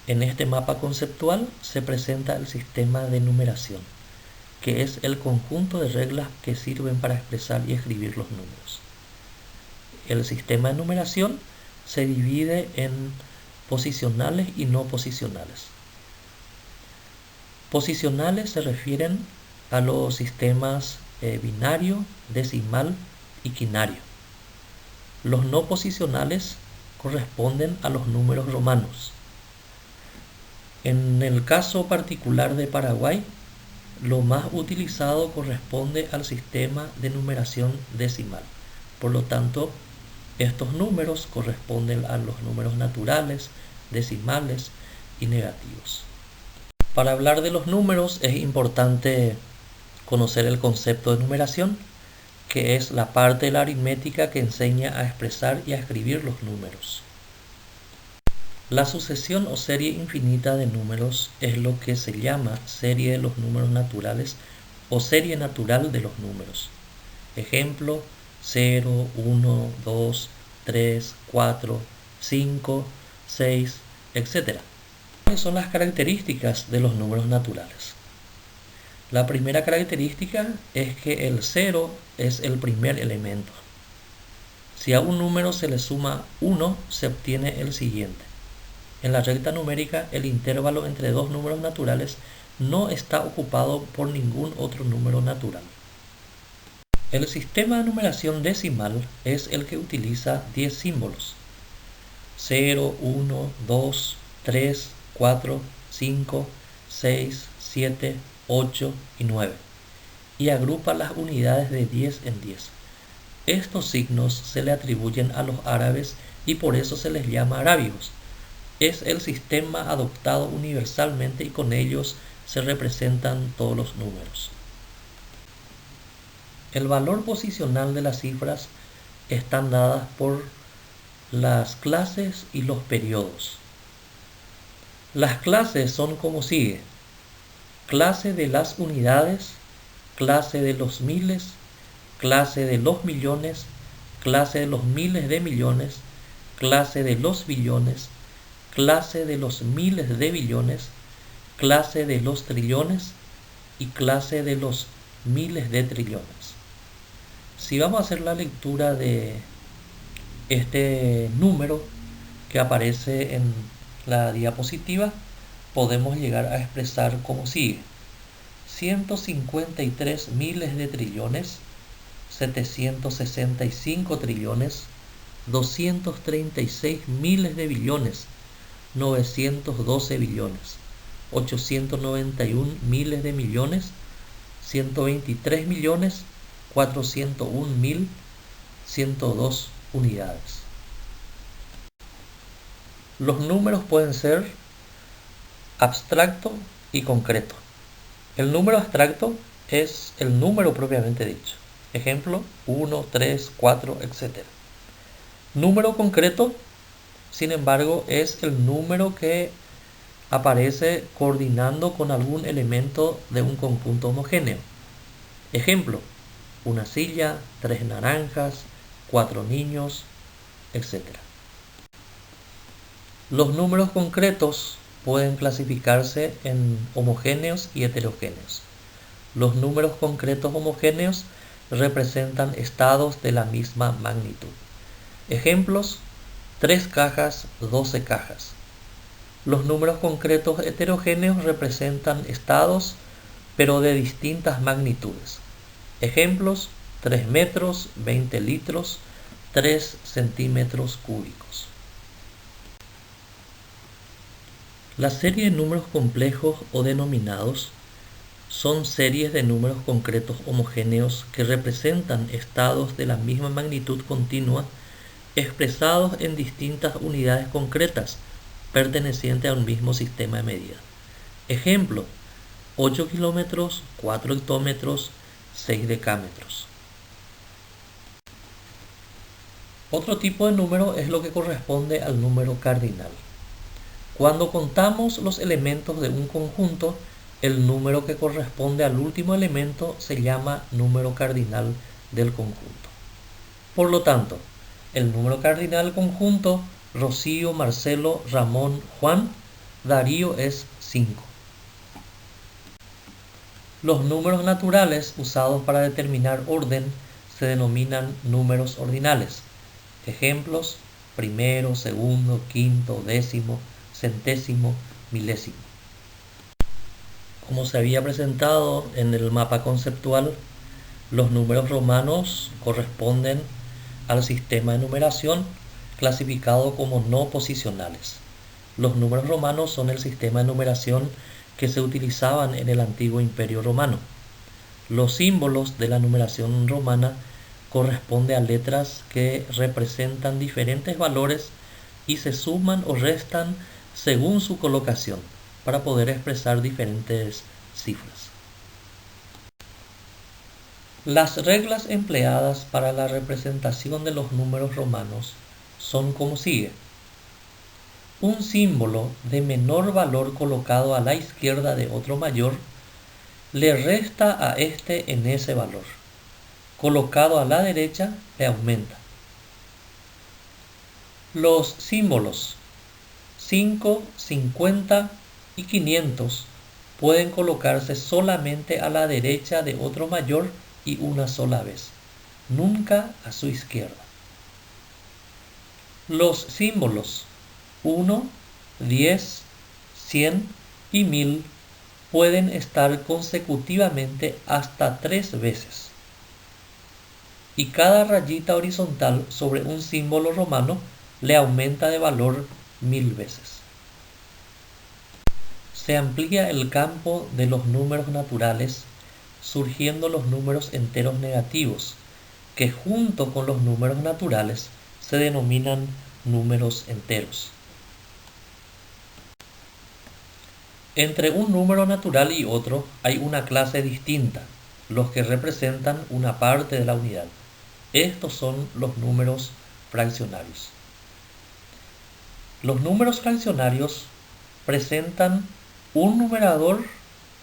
En este mapa conceptual se presenta el sistema de numeración, que es el conjunto de reglas que sirven para expresar y escribir los números. El sistema de numeración se divide en posicionales y no posicionales. Posicionales se refieren a los sistemas binario, decimal y quinario. Los no posicionales corresponden a los números romanos. En el caso particular de Paraguay, lo más utilizado corresponde al sistema de numeración decimal. Por lo tanto, estos números corresponden a los números naturales, decimales y negativos. Para hablar de los números es importante conocer el concepto de numeración, que es la parte de la aritmética que enseña a expresar y a escribir los números. La sucesión o serie infinita de números es lo que se llama serie de los números naturales o serie natural de los números. Ejemplo, 0, 1, 2, 3, 4, 5, 6, etc. ¿Cuáles son las características de los números naturales? La primera característica es que el 0 es el primer elemento. Si a un número se le suma 1, se obtiene el siguiente. En la recta numérica, el intervalo entre dos números naturales no está ocupado por ningún otro número natural. El sistema de numeración decimal es el que utiliza 10 símbolos: 0, 1, 2, 3, 4, 5, 6, 7, 8 y 9, y agrupa las unidades de 10 en 10. Estos signos se le atribuyen a los árabes y por eso se les llama arábigos. Es el sistema adoptado universalmente y con ellos se representan todos los números. El valor posicional de las cifras están dadas por las clases y los periodos. Las clases son como sigue: clase de las unidades, clase de los miles, clase de los millones, clase de los miles de millones, clase de los billones, clase de los miles de billones, clase de los trillones y clase de los miles de trillones. Si vamos a hacer la lectura de este número que aparece en la diapositiva, podemos llegar a expresar como sigue: 153 miles de trillones, 765 trillones, 236 miles de billones, 912 billones, 891 miles de millones, 123 millones, 401 mil, 102 unidades. Los números pueden ser abstracto y concreto. El número abstracto es el número propiamente dicho. Ejemplo, 1, 3, 4, etc. Número concreto, sin embargo, es el número que aparece coordinando con algún elemento de un conjunto homogéneo. Ejemplo, una silla, 3 naranjas, 4 niños, etc. Los números concretos pueden clasificarse en homogéneos y heterogéneos. Los números concretos homogéneos representan estados de la misma magnitud. Ejemplos: 3 cajas, 12 cajas. Los números concretos heterogéneos representan estados, pero de distintas magnitudes. Ejemplos: 3 metros, 20 litros, 3 centímetros cúbicos. La serie de números complejos o denominados son series de números concretos homogéneos que representan estados de la misma magnitud continua expresados en distintas unidades concretas pertenecientes a un mismo sistema de medida. Ejemplo: 8 kilómetros, 4 hectómetros, 6 decámetros. Otro tipo de número es lo que corresponde al número cardinal. Cuando contamos los elementos de un conjunto, el número que corresponde al último elemento se llama número cardinal del conjunto. Por lo tanto, el número cardinal conjunto Rocío, Marcelo, Ramón, Juan Darío es 5. Los números naturales usados para determinar orden se denominan números ordinales. Ejemplos: primero, segundo, quinto, décimo, centésimo, milésimo. Como se había presentado en el mapa conceptual, los números romanos corresponden al sistema de numeración clasificado como no posicionales. Los números romanos son el sistema de numeración que se utilizaban en el antiguo Imperio Romano. Los símbolos de la numeración romana corresponden a letras que representan diferentes valores y se suman o restan según su colocación para poder expresar diferentes cifras. Las reglas empleadas para la representación de los números romanos son como sigue. Un símbolo de menor valor colocado a la izquierda de otro mayor le resta a este en ese valor. Colocado a la derecha le aumenta. Los símbolos 5, 50 y 500 pueden colocarse solamente a la derecha de otro mayor y una sola vez, nunca a su izquierda. Los símbolos 1, 10, 100 y 1000 pueden estar consecutivamente hasta 3 veces. Y cada rayita horizontal sobre un símbolo romano le aumenta de valor 1000 veces. Se amplía el campo de los números naturales, surgiendo los números enteros negativos, que junto con los números naturales se denominan números enteros. Entre un número natural y otro hay una clase distinta, los que representan una parte de la unidad. Estos son los números fraccionarios. Los números fraccionarios presentan un numerador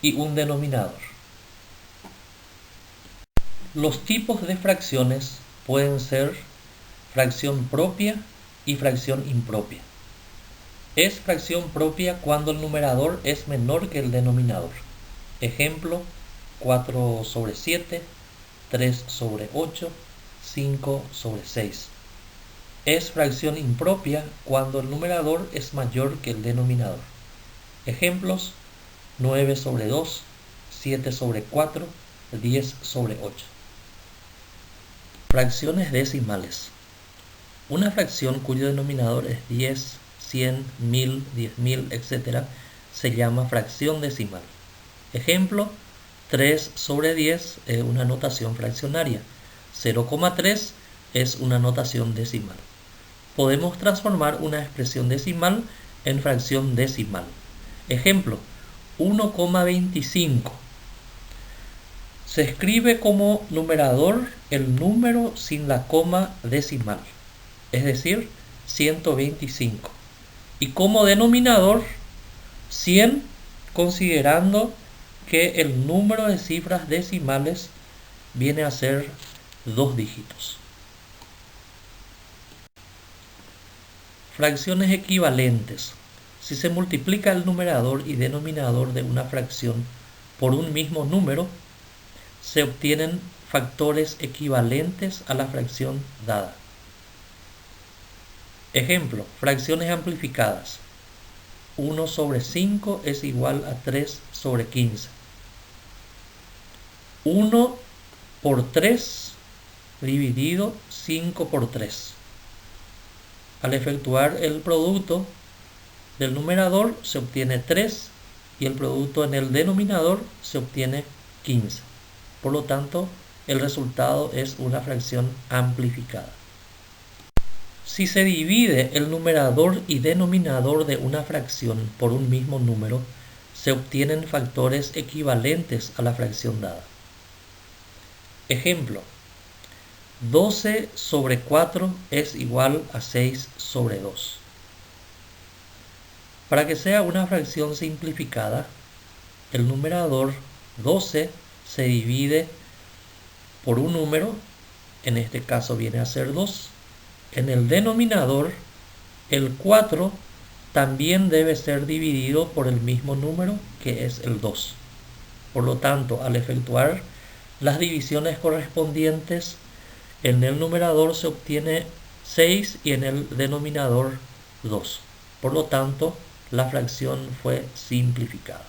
y un denominador. Los tipos de fracciones pueden ser fracción propia y fracción impropia. Es fracción propia cuando el numerador es menor que el denominador. Ejemplo: 4 sobre 7, 3 sobre 8, 5 sobre 6. Es fracción impropia cuando el numerador es mayor que el denominador. Ejemplos: 9 sobre 2, 7 sobre 4, 10 sobre 8. Fracciones decimales. Una fracción cuyo denominador es 10, 100, 1000, 10.000, etc. se llama fracción decimal. Ejemplo: 3 sobre 10 es una notación fraccionaria. 0,3 es una notación decimal. Podemos transformar una expresión decimal en fracción decimal. Ejemplo: 1,25. Se escribe como numerador el número sin la coma decimal, es decir, 125. Y como denominador, 100, considerando que el número de cifras decimales viene a ser 2 dígitos. Fracciones equivalentes. Si se multiplica el numerador y denominador de una fracción por un mismo número, se obtienen factores equivalentes a la fracción dada. Ejemplo: fracciones amplificadas. 1 sobre 5 es igual a 3 sobre 15. 1 por 3 dividido 5 por 3. Al efectuar el producto del numerador se obtiene 3 y el producto en el denominador se obtiene 15. Por lo tanto, el resultado es una fracción amplificada. Si se divide el numerador y denominador de una fracción por un mismo número, se obtienen factores equivalentes a la fracción dada. Ejemplo: 12 sobre 4 es igual a 6 sobre 2. Para que sea una fracción simplificada, el numerador 12 se divide por un número, en este caso viene a ser 2. En el denominador, el 4 también debe ser dividido por el mismo número, que es el 2. Por lo tanto, al efectuar las divisiones correspondientes, en el numerador se obtiene 6 y en el denominador 2. Por lo tanto, la fracción fue simplificada.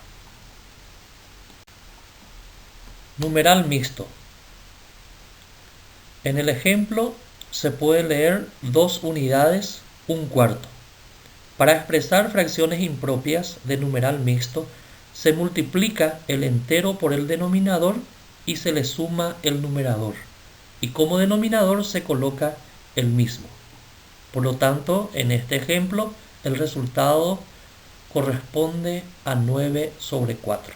Numeral mixto. En el ejemplo se puede leer 2 unidades, 1/4. Para expresar fracciones impropias de numeral mixto, se multiplica el entero por el denominador y se le suma el numerador. Y como denominador se coloca el mismo. Por lo tanto, en este ejemplo, el resultado corresponde a 9/4.